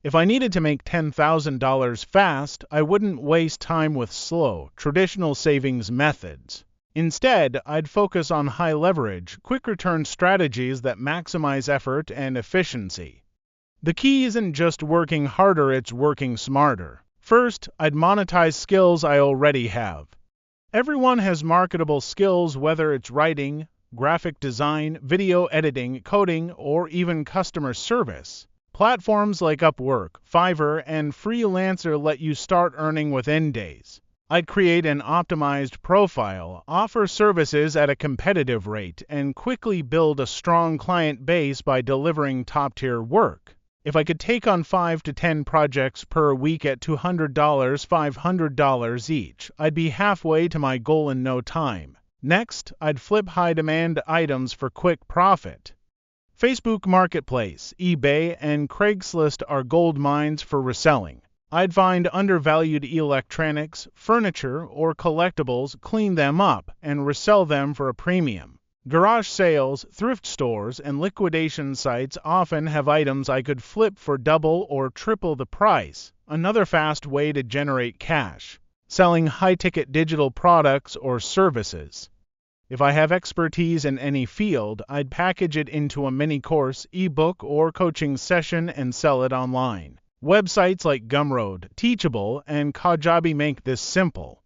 If I needed to make $10,000 fast, I wouldn't waste time with slow, traditional savings methods. Instead, I'd focus on high-leverage, quick-return strategies that maximize effort and efficiency. The key isn't just working harder, it's working smarter. First, I'd monetize skills I already have. Everyone has marketable skills, whether it's writing, graphic design, video editing, coding, or even customer service. Platforms like Upwork, Fiverr, and Freelancer let you start earning within days. I'd create an optimized profile, offer services at a competitive rate, and quickly build a strong client base by delivering top-tier work. If I could take on 5 to 10 projects per week at $200, $500 each, I'd be halfway to my goal in no time. Next, I'd flip high-demand items for quick profit. Facebook Marketplace, eBay, and Craigslist are gold mines for reselling. I'd find undervalued electronics, furniture, or collectibles, clean them up, and resell them for a premium. Garage sales, thrift stores, and liquidation sites often have items I could flip for double or triple the price, another fast way to generate cash. Selling high-ticket digital products or services. If I have expertise in any field, I'd package it into a mini-course, ebook, or coaching session and sell it online. Websites like Gumroad, Teachable, and Kajabi make this simple.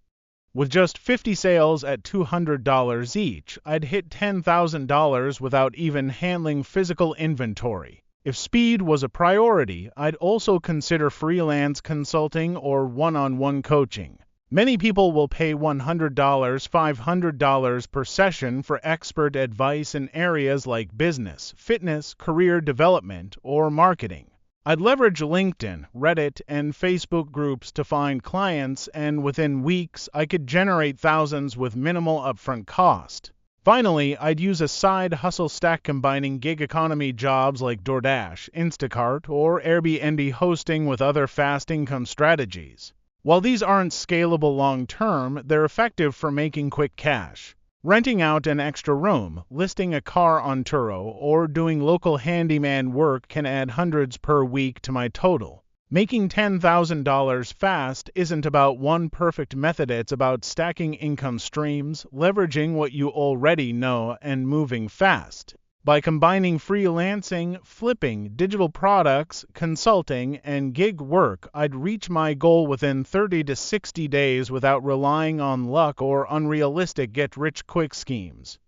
With just 50 sales at $200 each, I'd hit $10,000 without even handling physical inventory. If speed was a priority, I'd also consider freelance consulting or one-on-one coaching. Many people will pay $100, $500 per session for expert advice in areas like business, fitness, career development, or marketing. I'd leverage LinkedIn, Reddit, and Facebook groups to find clients, and within weeks, I could generate thousands with minimal upfront cost. Finally, I'd use a side hustle stack combining gig economy jobs like DoorDash, Instacart, or Airbnb hosting with other fast income strategies. While these aren't scalable long-term, they're effective for making quick cash. Renting out an extra room, listing a car on Turo, or doing local handyman work can add hundreds per week to my total. Making $10,000 fast isn't about one perfect method, it's about stacking income streams, leveraging what you already know, and moving fast. By combining freelancing, flipping, digital products, consulting, and gig work, I'd reach my goal within 30 to 60 days without relying on luck or unrealistic get-rich-quick schemes.